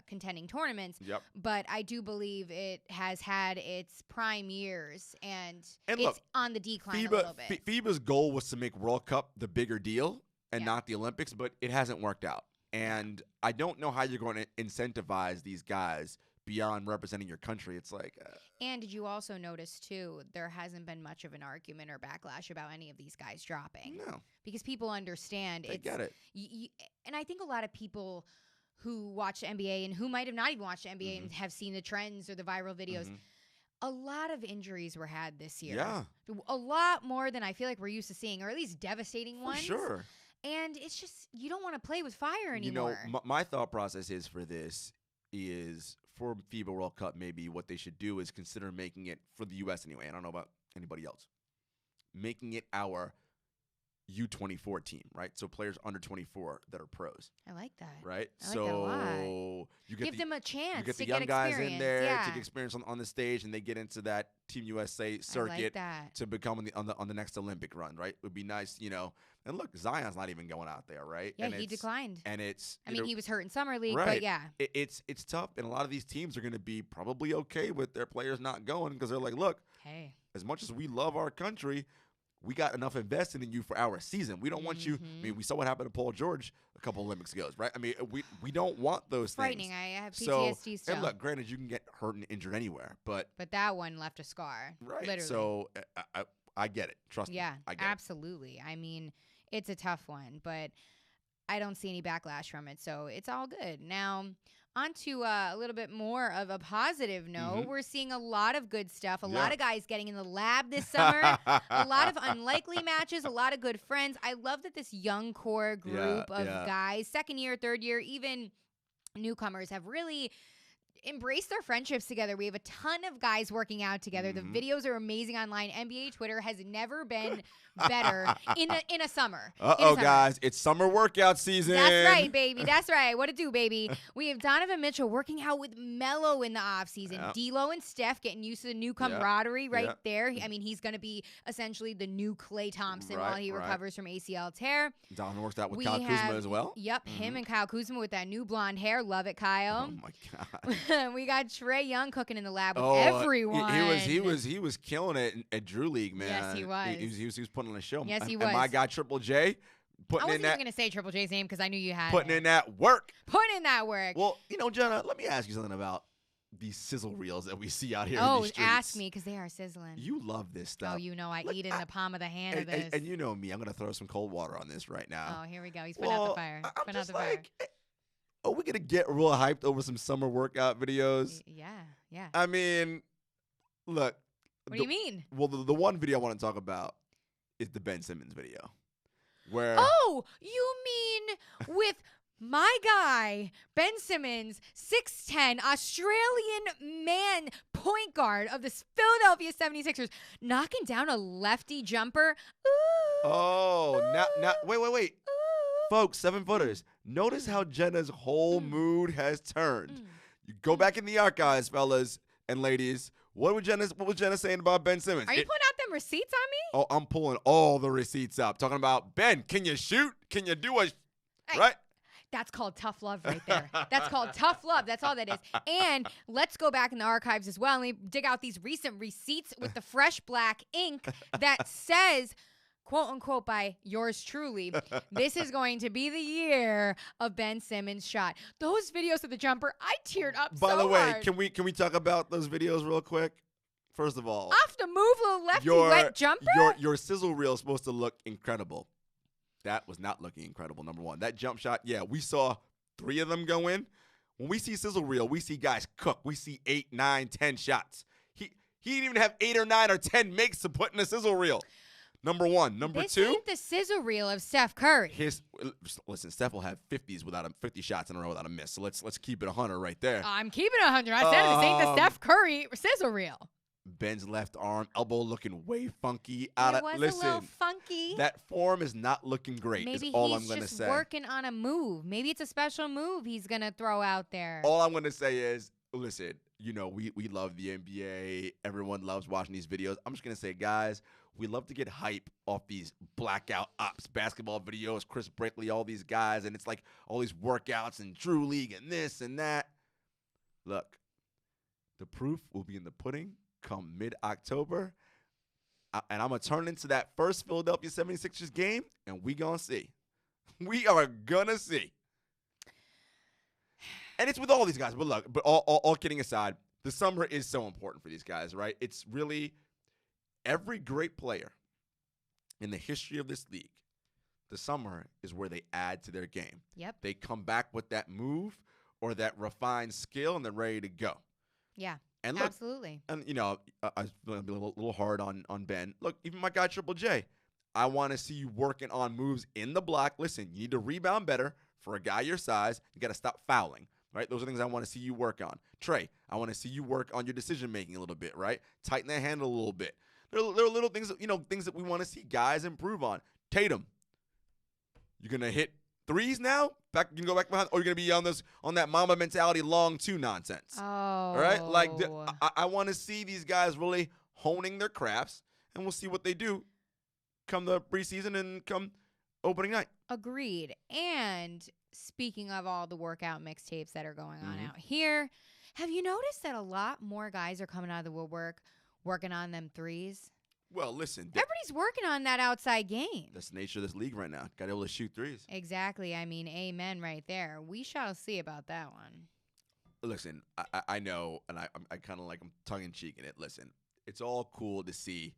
contending tournaments, but I do believe it has had its prime years, and it's look, on the decline a little bit. FIBA's goal was to make World Cup the bigger deal and not the Olympics, but it hasn't worked out. And I don't know how you're going to incentivize these guys beyond representing your country. It's like... And did you also notice, too, there hasn't been much of an argument or backlash about any of these guys dropping? No. Because people understand. They get it. And I think a lot of people who watch the NBA and who might have not even watched the NBA and have seen the trends or the viral videos, a lot of injuries were had this year. Yeah. A lot more than I feel like we're used to seeing, or at least devastating ones. For sure. And it's just, you don't want to play with fire anymore. My thought process is for this is... for FIBA World Cup, maybe what they should do is consider making it, for the U.S. anyway, I don't know about anybody else, making it our U24 team, right? So players under 24 that are pros. I like that. Right? I like that a lot. You get Give them a chance you get to the young get guys experience. in there Yeah. to get experience on the stage, and they get into that Team USA circuit I like that. to become on the next Olympic run, right? It would be nice, And look, Zion's not even going out there, right? Yeah, and he declined. And it's I mean, he was hurt in summer league, right. but yeah. It's tough, and a lot of these teams are going to be probably okay with their players not going because they're like, look, Hey, as much as we love our country, we got enough invested in you for our season. We don't want you. I mean, we saw what happened to Paul George a couple Olympics ago, right? I mean, we don't want those frightening. things. I have PTSD still. And look, granted, you can get hurt and injured anywhere, but that one left a scar. right. Literally. So I get it. Trust yeah, me. I get absolutely. I mean, it's a tough one, but I don't see any backlash from it, so it's all good. Now, on to a little bit more of a positive note. We're seeing a lot of good stuff. A lot of guys getting in the lab this summer. A lot of unlikely matches. A lot of good friends. I love that this young core group of guys, second year, third year, even newcomers, have really embrace their friendships together. We have a ton of guys working out together. The videos are amazing online. NBA Twitter has never been better in a summer. Guys, it's summer workout season. That's right, baby. That's right. What it do, baby? We have Donovan Mitchell working out with Melo in the offseason. D'Lo and Steph getting used to the new camaraderie right there. I mean, he's going to be essentially the new Klay Thompson while he recovers from ACL tear. Donovan worked out with Kyle Kuzma as well. Yep, him and Kyle Kuzma with that new blonde hair. Love it, Kyle. Oh my God. We got Trae Young cooking in the lab with everyone. He was killing it at Drew League, man. Yes, he was. He was putting on a show. Yes, he and my was. guy Triple J I Putting in wasn't even that going to say Triple J's name because I knew you had putting it. in that work. Putting in that work. Well, Jenna, let me ask you something about these sizzle reels that we see out here in Oh, these streets. ask me because they are sizzling. You love this stuff. Oh, you know I Look, eat in the palm of the hand of this. and you know me. I'm going to throw some cold water on this right now. Oh, here we go. He's putting out the fire. I'm Putting out just the fire. like, are we going to get real hyped over some summer workout videos? Yeah. I mean, look. What do you mean? Well, the one video I want to talk about is the Ben Simmons video. Where Oh, you mean with my guy, Ben Simmons, 6'10", Australian man point guard of the Philadelphia 76ers, knocking down a lefty jumper. Ooh. Oh, now, wait. Ooh. Folks, 7-footers, notice how Jenna's whole mood has turned. You go back in the archives, fellas and ladies. What was Jenna saying about Ben Simmons? Are you putting out them receipts on me? Oh, I'm pulling all the receipts up. Talking about, Ben, can you shoot? Can you do a Hey. right? That's called tough love right there. That's called tough love. That's all that is. And let's go back in the archives as well and we dig out these recent receipts with the fresh black ink that says, quote unquote, by yours truly, this is going to be the year of Ben Simmons' shot. Those videos of the jumper, I teared up By so the way, hard. can we talk about those videos real quick? First of all, Off the move, little lefty wet jumper? Your sizzle reel is supposed to look incredible. That was not looking incredible, number one. That jump shot, yeah, we saw 3 of them go in. When we see sizzle reel, we see guys cook. We see 8, 9, 10 shots. He didn't even have 8 or 9 or 10 makes to put in a sizzle reel. Number one. Number this 2. Ain't the sizzle reel of Steph Curry. Listen, Steph will have 50 shots in a row without a miss. So let's keep it 100 right there. I'm keeping it 100. I said this ain't the Steph Curry sizzle reel. Ben's left arm, elbow looking way funky. It was a little funky. That form is not looking great. Maybe is all he's I'm gonna just say. working on a move. Maybe it's a special move he's gonna throw out there. All I'm gonna say is, listen, we love the NBA. Everyone loves watching these videos. I'm just gonna say, guys, we love to get hype off these blackout ops basketball videos. Chris Brickley, all these guys, and it's like all these workouts and Drew League and this and that. Look, the proof will be in the pudding come mid-October, and I'm going to turn into that first Philadelphia 76ers game, and we going to see. We are going to see. And it's with all these guys. But look, all kidding aside, the summer is so important for these guys, right? It's really every great player in the history of this league, the summer is where they add to their game. Yep. They come back with that move or that refined skill, and they're ready to go. Yeah. And look, absolutely. And, I was going to be a little hard on Ben. Look, even my guy Triple J, I want to see you working on moves in the block. Listen, you need to rebound better for a guy your size. You got to stop fouling, right? Those are things I want to see you work on. Trey, I want to see you work on your decision-making a little bit, right? Tighten the handle a little bit. There are little things, things that we want to see guys improve on. Tatum, you're going to hit threes now? You can go back behind, or you're going to be on that mama mentality long two nonsense. Oh. All right? Like, I want to see these guys really honing their crafts, and we'll see what they do come the preseason and come opening night. Agreed. And speaking of all the workout mixtapes that are going on out here, have you noticed that a lot more guys are coming out of the woodwork working on them threes? Well, listen. Everybody's working on that outside game. That's the nature of this league right now. Got to be able to shoot threes. Exactly. I mean, amen right there. We shall see about that one. Listen, I know, and I kind of like I'm tongue-in-cheek in it. Listen, it's all cool to see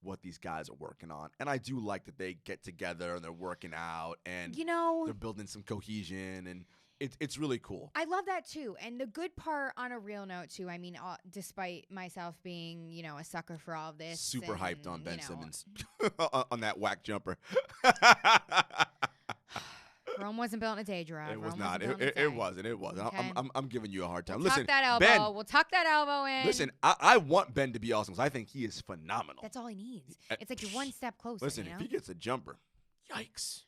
what these guys are working on. And I do like that they get together and they're working out and they're building some cohesion, and it's really cool. I love that too. And the good part on a real note too, I mean, despite myself being, a sucker for all of this. Super hyped on Ben Simmons on that whack jumper. Rome wasn't built in a day, Jarod. It was not. It wasn't. Okay. I'm giving you a hard time. We'll listen, tuck that elbow. Ben, We'll tuck that elbow in. Listen, I want Ben to be awesome because I think he is phenomenal. That's all he needs. It's like you're one step closer. Listen, if he gets a jumper, yikes.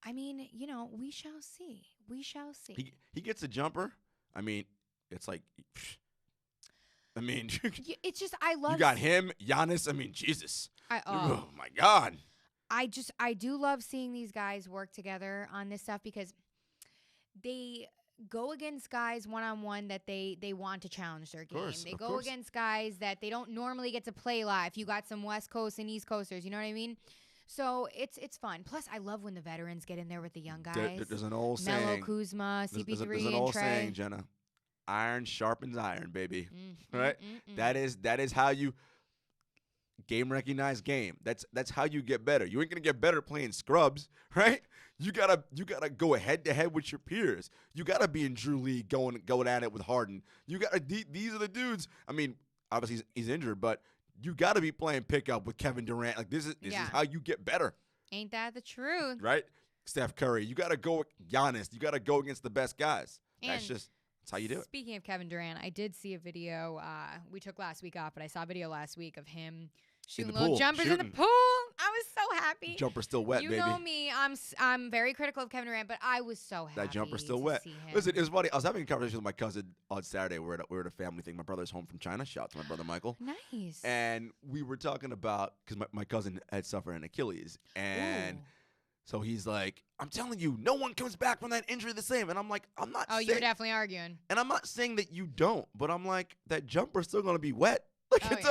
I mean, we shall see. We shall see. He gets a jumper. I mean, it's like, I mean, it's just I love. You got him, Giannis. I mean, Jesus. Oh my God. I do love seeing these guys work together on this stuff because they go against guys one-on-one that they want to challenge their game. They go against guys that they don't normally get to play live. You got some West Coast and East Coasters, you know what I mean? So it's fun. Plus, I love when the veterans get in there with the young guys. There's an old Melo, saying. Kuzma, CP3, There's an and old Trey. saying, Jenna. Iron sharpens iron, baby. Right? Mm. That is how you game recognize game. That's how you get better. You ain't gonna get better playing scrubs, right? You gotta go head to head with your peers. You gotta be in Drew League going at it with Harden. You gotta these are the dudes. I mean, obviously he's injured, but you gotta be playing pickup with Kevin Durant. Like this is how you get better. Ain't that the truth? Right? Steph Curry. You gotta go with Giannis. You gotta go against the best guys. That's how you do it. Speaking of Kevin Durant, I did see a video. We took last week off, but I saw a video last week of him shooting the little pool, jumpers in the pool. I was so happy. Jumper still wet, you baby. know me. I'm very critical of Kevin Durant, but I was so happy. That jumper still to wet. see him. Listen, it was funny. I was having a conversation with my cousin on Saturday. We were at a family thing. My brother's home from China. Shout out to my brother Michael. Nice. And we were talking about because my cousin had suffered an Achilles, and Ooh. so he's like, "I'm telling you, no one comes back from that injury the same." And I'm like, "I'm not." Oh, you're definitely arguing. And I'm not saying that you don't, but I'm like, that jumper's still gonna be wet. Like Oh, it's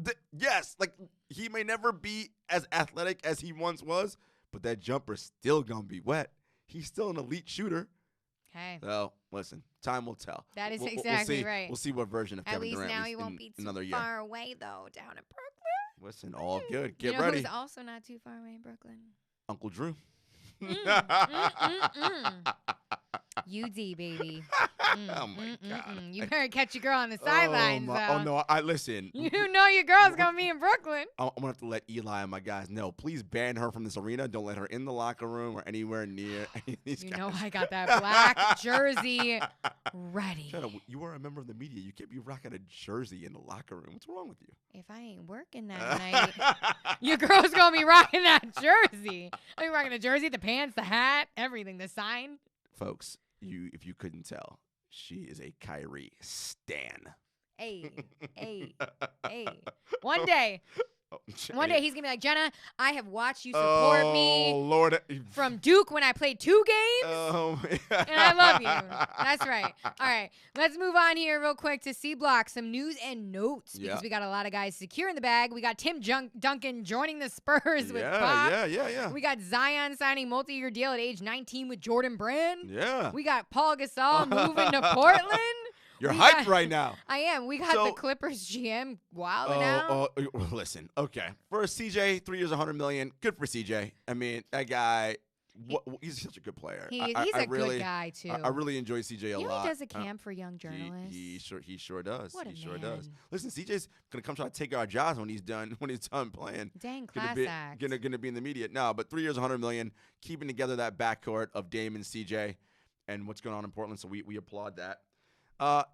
yeah. yes, like he may never be as athletic as he once was, but that jumper's still gonna be wet. He's still an elite shooter. Hey. So listen, time will tell. That is We'll exactly see. right. We'll see what version of At Kevin least Durant now is he won't in be too another year. far away, though, down in Brooklyn. Listen, all good. You Get know ready, who's also not too far away in Brooklyn? Uncle Drew. UD, baby. Oh my God. You better catch your girl on the sidelines, Oh no! I listen. You know your girl's going to be in Brooklyn. I'm gonna have to let Eli and my guys know. Please ban her from this arena. Don't let her in the locker room or anywhere near any of these You guys. know I got that black jersey ready. Jenna, you are a member of the media. You can't be rocking a jersey in the locker room. What's wrong with you? If I ain't working that night, your girl's going to be rocking that jersey. I'll be rocking the jersey, the pants, the hat, everything, the sign. Folks, if you couldn't tell, she is a Kyrie stan. Hey. One day he's going to be like, Jenna, I have watched you support me Lord. from Duke when I played 2 games. And I love you. That's right. All right. Let's move on here real quick to C Block. Some news and notes because we got a lot of guys securing the bag. We got Tim Duncan joining the Spurs with Pop. Yeah. We got Zion signing multi-year deal at age 19 with Jordan Brand. Yeah. We got Paul Gasol moving to Portland. You're hyped right now. I am. We got the Clippers GM wilding out. Listen. Okay. For CJ, 3 years, $100 million. Good for CJ. I mean, that guy. He's such a good player. He's a good guy too. I really enjoy CJ a lot. He does a camp for young journalists. He sure does. What a he sure man. does. Listen, CJ's gonna come try to take our jobs when he's done playing. Dang, class act. Gonna be in the media. No, but 3 years, $100 million, keeping together that backcourt of Dame and CJ, and what's going on in Portland. So we applaud that.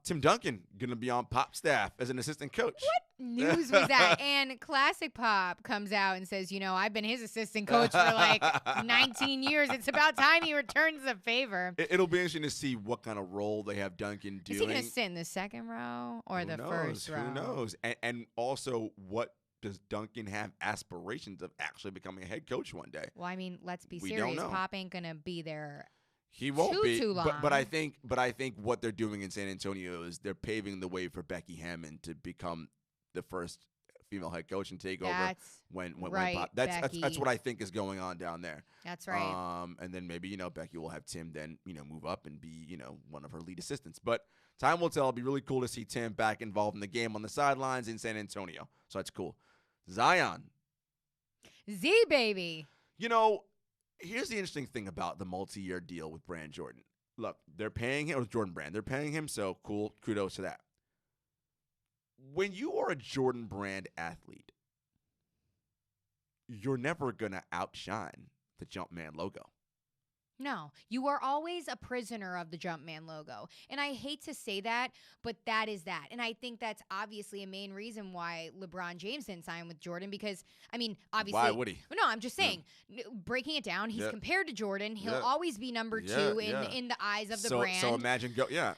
Tim Duncan gonna be on Pop staff as an assistant coach. What news was that? And Classic Pop comes out and says, I've been his assistant coach for like 19 years. It's about time he returns the favor. It'll be interesting to see what kind of role they have Duncan doing. Is he gonna sit in the second row or the first row? Who knows? And also, what does Duncan have aspirations of actually becoming a head coach one day? Well, I mean, let's be We serious. don't know. Pop ain't gonna be there. He won't be too long. But I think what they're doing in San Antonio is they're paving the way for Becky Hammon to become the first female head coach and take over when Pop. That's what I think is going on down there. That's right. And then maybe Becky will have Tim then move up and be one of her lead assistants. But time will tell. It'll be really cool to see Tim back involved in the game on the sidelines in San Antonio. So that's cool. Zion, Z baby. Here's the interesting thing about the multi-year deal with Brand Jordan. Look, they're paying him, with Jordan Brand. They're paying him, so cool. Kudos to that. When you are a Jordan Brand athlete, you're never going to outshine the Jumpman logo. No, you are always a prisoner of the Jumpman logo. And I hate to say that, but that is that. And I think that's obviously a main reason why LeBron James didn't sign with Jordan because, obviously. Why would he? No, I'm just saying, breaking it down, he's compared to Jordan. He'll always be number 2 in the eyes of the brand. So imagine,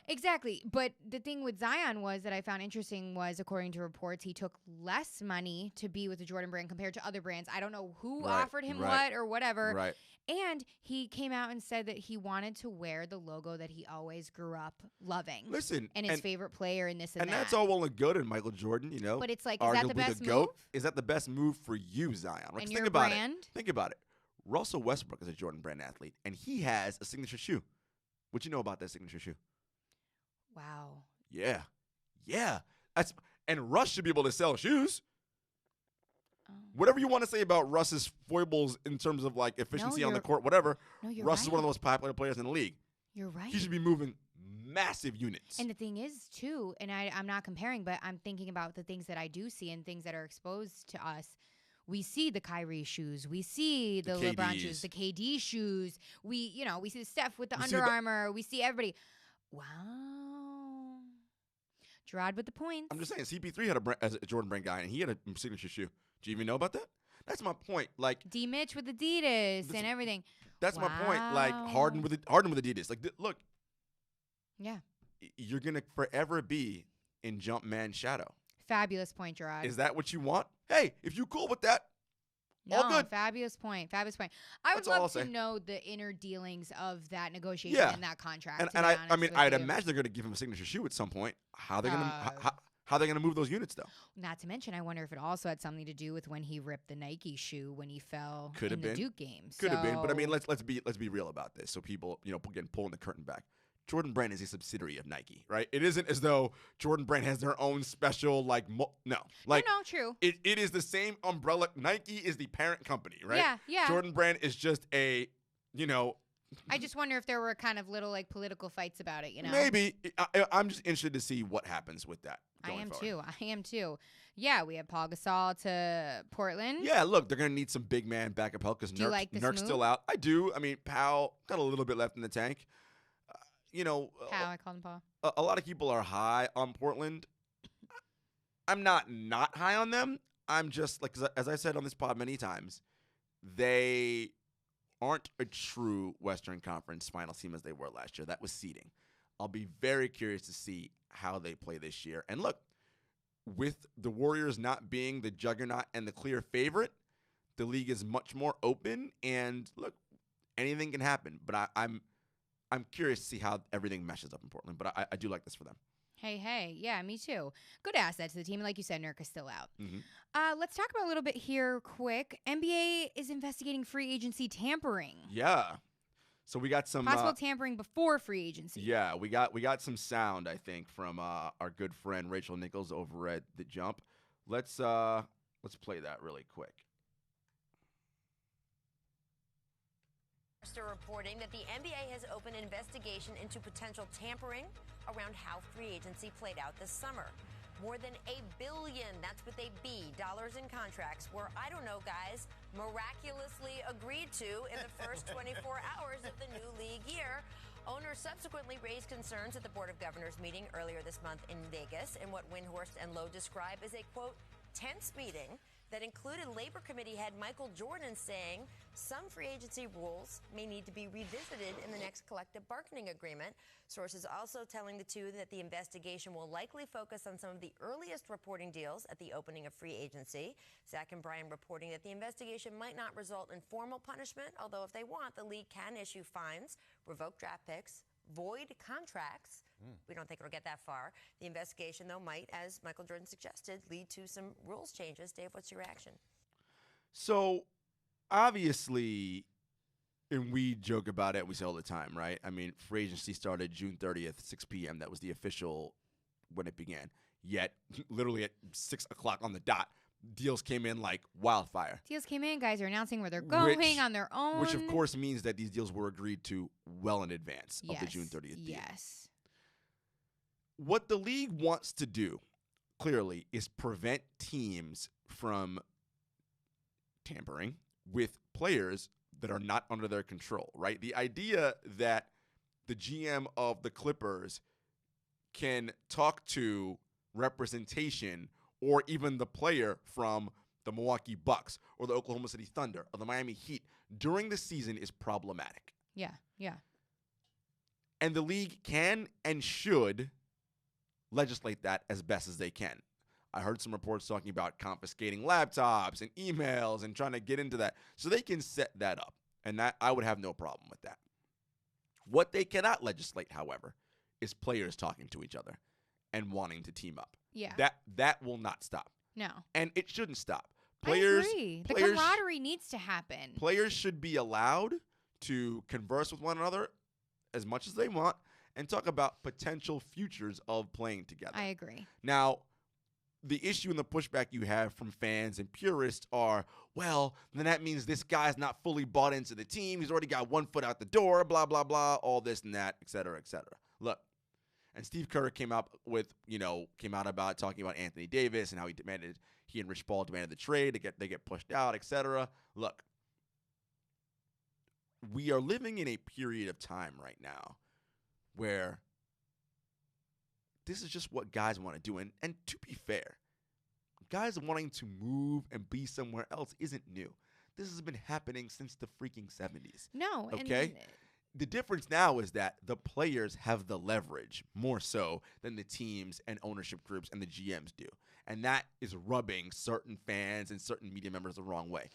Exactly. But the thing with Zion that I found interesting was, according to reports, he took less money to be with the Jordan brand compared to other brands. I don't know who offered him what or whatever. Right. And he came out and said that he wanted to wear the logo that he always grew up loving. Listen, and his favorite player in this and that. that's all well and good in Michael Jordan, you know. But it's like, is that the arguably best GOAT. move? Is that the best move for you, Zion? Like, And think your about brand? it. Think about it. Russell Westbrook is a Jordan brand athlete, and he has a signature shoe. What you know about that signature shoe? Wow. Yeah. And Russ should be able to sell shoes. Oh. Whatever you want to say about Russ's foibles in terms of like efficiency on the court, whatever. No, you're Russ right. is one of the most popular players in the league. You're right. He should be moving massive units. And the thing is, too, and I'm not comparing, but I'm thinking about the things that I do see and things that are exposed to us. We see the Kyrie shoes. We see the LeBron KDs. shoes, the KD shoes. We see the Steph with the We see Under the- Armour. We see everybody. Wow. Jarod with the points. I'm just saying, CP3 had as a Jordan brand guy, and he had a signature shoe. Do you even know about that? That's my point. Like, D. Mitch with Adidas and everything. that's my point. Like, Wow. Harden with Adidas. Like, look, Yeah. you're gonna forever be in Jumpman's shadow. Fabulous point, Jarod. Is that what you want? Hey, if you cool with that, No, all good. fabulous point. Fabulous point. I would That's all I'll love to say. know the inner dealings of that negotiation Yeah. and that contract. And, to and be I honest mean, with I'd you. imagine they're gonna give him a signature shoe at some point. How they gonna Uh, how they gonna move those units though? Not to mention, I wonder if it also had something to do with when he ripped the Nike shoe when he fell Could in have the been. Duke game. Could have been, but I mean, So- let's be real about this. So people, again, pulling the curtain back. Jordan Brand is a subsidiary of Nike, right? It isn't as though Jordan Brand has their own special no, true. It is the same umbrella. Nike is the parent company, right? Yeah. Jordan Brand is just a, I just wonder if there were kind of little like political fights about it. maybe. I'm just interested to see what happens with that. I going am forward. too. I am too. Yeah, we have Paul Gasol to Portland. Yeah, look, they're gonna need some big man backup help because Do you like this Nurk's move? still out. I do. I mean, Powell got a little bit left in the tank. How I called him Paul. A lot of people are high on Portland. I'm not high on them. I'm just like, as I said on this pod many times, they aren't a true Western Conference Finals team as they were last year. That was seeding. I'll be very curious to see how they play this year. And look, with the Warriors not being the juggernaut and the clear favorite, the league is much more open. And look, anything can happen. But I'm curious to see how everything meshes up in Portland. But I do like this for them. Hey. Yeah, me too. Good asset to the team. Like you said, Nurk is still out. Mm-hmm. Let's talk about a little bit here quick. NBA is investigating free agency tampering. Yeah. So we got some Possible tampering before free agency. Yeah, we got some sound, I think, from our good friend Rachel Nichols over at The Jump. Let's play that really quick. Are reporting that the NBA has opened an investigation into potential tampering around how free agency played out this summer. More than $1 billion, that's with a B, dollars in contracts were, I don't know, guys, miraculously agreed to in the first 24 hours of the new league year. Owners subsequently raised concerns at the Board of Governors meeting earlier this month in Vegas in what Windhorst and Lowe describe as a, quote, tense meeting that included Labor Committee head Michael Jordan saying some free agency rules may need to be revisited in the next collective bargaining agreement. Sources also telling the two that the investigation will likely focus on some of the earliest reporting deals at the opening of free agency. Zach and Brian reporting that the investigation might not result in formal punishment, although if they want, the league can issue fines, revoke draft picks, void contracts. We don't think it'll get that far. The investigation, though, might, as Michael Jordan suggested, lead to some rules changes. Dave, what's your reaction? So, obviously, and we joke about it, we say all the time, right? I mean, free agency started June 30th, 6 p.m. That was the official when it began. Yet, literally at 6 o'clock on the dot, deals came in like wildfire. Deals came in, guys are announcing where they're going on their own. Which, of course, means that these deals were agreed to well in advance of the June 30th deal. Yes. What the league wants to do, clearly, is prevent teams from tampering with players that are not under their control, right? The idea that the GM of the Clippers can talk to representation or even the player from the Milwaukee Bucks or the Oklahoma City Thunder or the Miami Heat during the season is problematic. Yeah. And the league can and should legislate that as best as they can. I heard some reports talking about confiscating laptops and emails and trying to get into that so they can set that up. And that I would have no problem with that. What they cannot legislate, however, is players talking to each other and wanting to team up. Yeah. That will not stop. No. And it shouldn't stop. I agree. The camaraderie needs to happen. Players should be allowed to converse with one another as much as they want and talk about potential futures of playing together. I agree. Now, the issue and the pushback you have from fans and purists are, well, then that means this guy's not fully bought into the team. He's already got 1 foot out the door, blah, blah, blah, all this and that, et cetera, et cetera. Look, and Steve Kerr came out about talking about Anthony Davis and how he and Rich Paul demanded the trade. They get pushed out, et cetera. Look, we are living in a period of time right now where this is just what guys want to do. And to be fair, guys wanting to move and be somewhere else isn't new. This has been happening since the freaking 70s. No. Okay? The difference now is that the players have the leverage more so than the teams and ownership groups and the GMs do. And that is rubbing certain fans and certain media members the wrong way.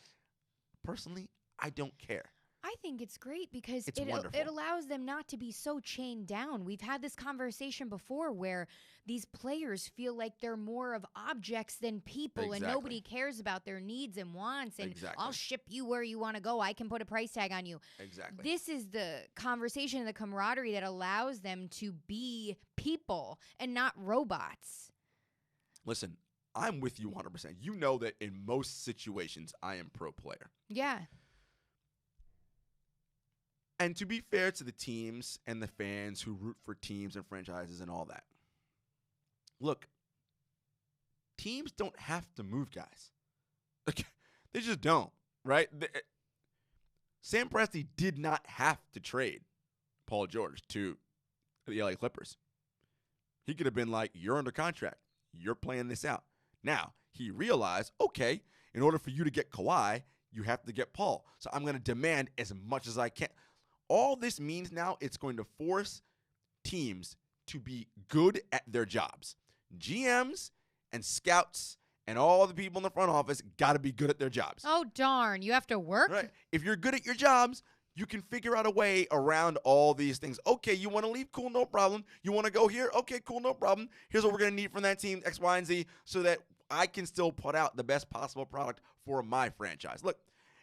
Personally, I don't care. I think it's great because It's it wonderful. allows them not to be so chained down. We've had this conversation before where these players feel like they're more of objects than people, and Exactly. nobody cares about their needs and wants, and Exactly. I'll ship you where you want to go. I can put a price tag on you. Exactly. This is the conversation and the camaraderie that allows them to be people and not robots. Listen, I'm with you 100%. You know that in most situations, I am pro player. Yeah. And to be fair to the teams and the fans who root for teams and franchises and all that, look, teams don't have to move guys. They just don't, right? Sam Presti did not have to trade Paul George to the LA Clippers. He could have been like, you're under contract. You're playing this out. Now, he realized, okay, in order for you to get Kawhi, you have to get Paul. So I'm going to demand as much as I can. All this means now, it's going to force teams to be good at their jobs. GMs and scouts and all the people in the front office got to be good at their jobs. Oh, darn. You have to work? Right. If you're good at your jobs, you can figure out a way around all these things. Okay, you want to leave? Cool, no problem. You want to go here? Okay, cool, no problem. Here's what we're going to need from that team, X, Y, and Z, so that I can still put out the best possible product for my franchise. Look,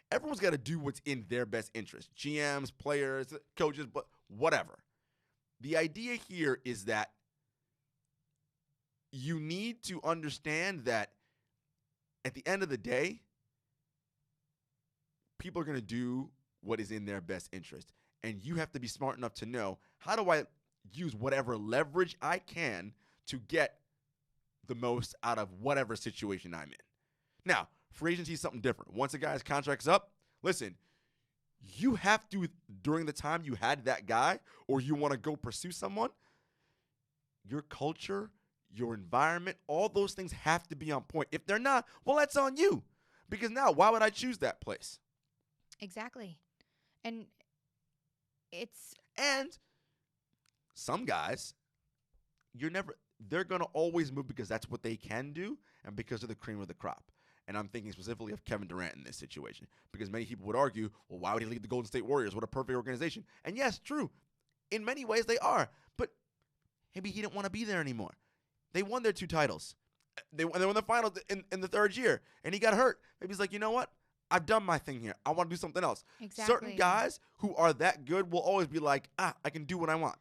everyone's got to do what's in their best interest. GMs, players, coaches, but whatever. The idea here is that you need to understand that at the end of the day, people are going to do what is in their best interest. And you have to be smart enough to know, how do I use whatever leverage I can to get the most out of whatever situation I'm in. Now, free agency is something different. Once a guy's contract's up, listen, you have to, during the time you had that guy or you want to go pursue someone, your culture, your environment, all those things have to be on point. If they're not, well, that's on you. Because now, why would I choose that place? Exactly. And some guys, they're going to always move because that's what they can do and because of the cream of the crop. And I'm thinking specifically of Kevin Durant in this situation because many people would argue, well, why would he lead the Golden State Warriors? What a perfect organization. And yes, true. In many ways they are. But maybe he didn't want to be there anymore. They won their 2 titles. They won the finals in the 3rd year, and he got hurt. Maybe he's like, you know what? I've done my thing here. I want to do something else. Exactly. Certain guys who are that good will always be like, I can do what I want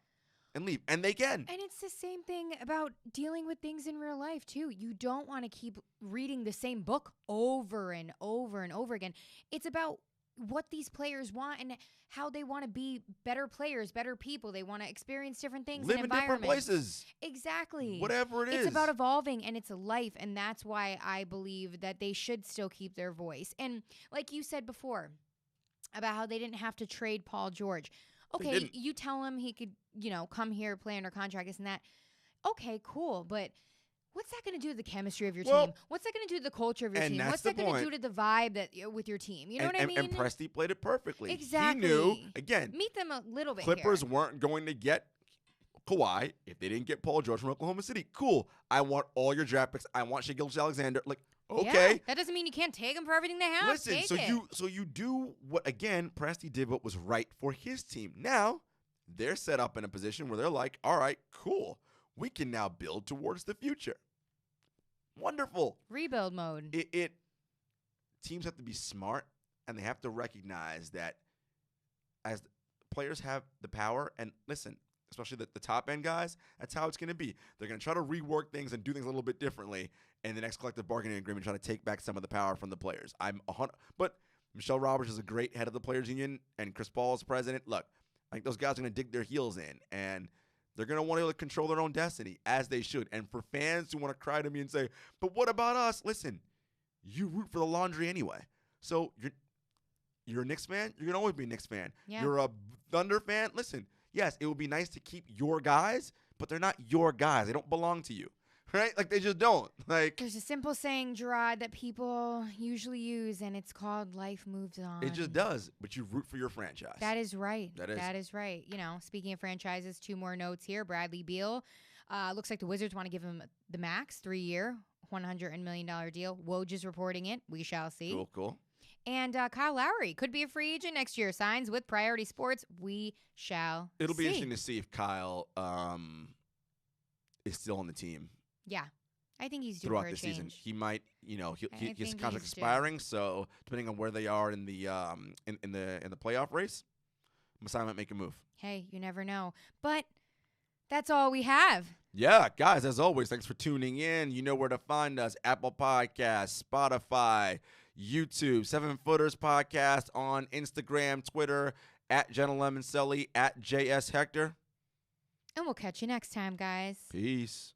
and leave. And they can. And it's the same thing about dealing with things in real life, too. You don't want to keep reading the same book over and over and over again. It's about what these players want and how they want to be better players, better people. They want to experience different things Live and in different environments. places. Exactly. Whatever it is. It's about evolving, and it's a life, and that's why I believe that they should still keep their voice. And like you said before about how they didn't have to trade Paul George. Okay, you tell him he could, come here, play under contract, this and that. Okay, cool, but what's that going to do to the chemistry of your team? What's that going to do to the culture of your team? What's that going to do to the vibe with your team? You know what I mean? And Presti played it perfectly. Exactly. He knew, again, meet them a little bit Clippers here. weren't going to get Kawhi if they didn't get Paul George from Oklahoma City. Cool. I want all your draft picks. I want Shai Gilgeous-Alexander. Like, okay. Yeah, that doesn't mean you can't take them for everything they have. Listen, Take it. so you do what, again, Presti did what was right for his team. Now, they're set up in a position where they're like, all right, cool. We can now build towards the future. Wonderful. Rebuild mode. Teams have to be smart, and they have to recognize that as players have the power, and listen, especially the top end guys, that's how it's going to be. They're going to try to rework things and do things a little bit differently in the next collective bargaining agreement, try to take back some of the power from the players. But Michelle Roberts is a great head of the players union, and Chris Paul is president. Look, I think those guys are going to dig their heels in, and they're going to want to control their own destiny, as they should. And for fans who want to cry to me and say, but what about us? Listen, you root for the laundry anyway. So you're a Knicks fan? You're going to always be a Knicks fan. Yeah. You're a Thunder fan? Listen, yes, it would be nice to keep your guys, but they're not your guys. They don't belong to you. Right? Like, they just don't. Like, there's a simple saying, Jarod, that people usually use, and it's called life moves on. it just does. But you root for your franchise. That is right. That is. right. You know, speaking of franchises, 2 more notes here. Bradley Beal. Looks like the Wizards want to give him the max, 3-year, $100 million deal. Woj is reporting it. We shall see. Cool. And Kyle Lowry could be a free agent next year. Signs with Priority Sports. We shall It'll be see. interesting to see if Kyle is still on the team Yeah. I think he's due throughout for a the season. change. He might, his think contract he's due. expiring, so depending on where they are in the in the playoff race, Masai might make a move. Hey, you never know. But that's all we have. Yeah, guys, as always, thanks for tuning in. You know where to find us: Apple Podcasts, Spotify, YouTube, 7 Footers Podcast on Instagram, Twitter, at Jenna Lemoncelli, at JS Hector. And we'll catch you next time, guys. Peace.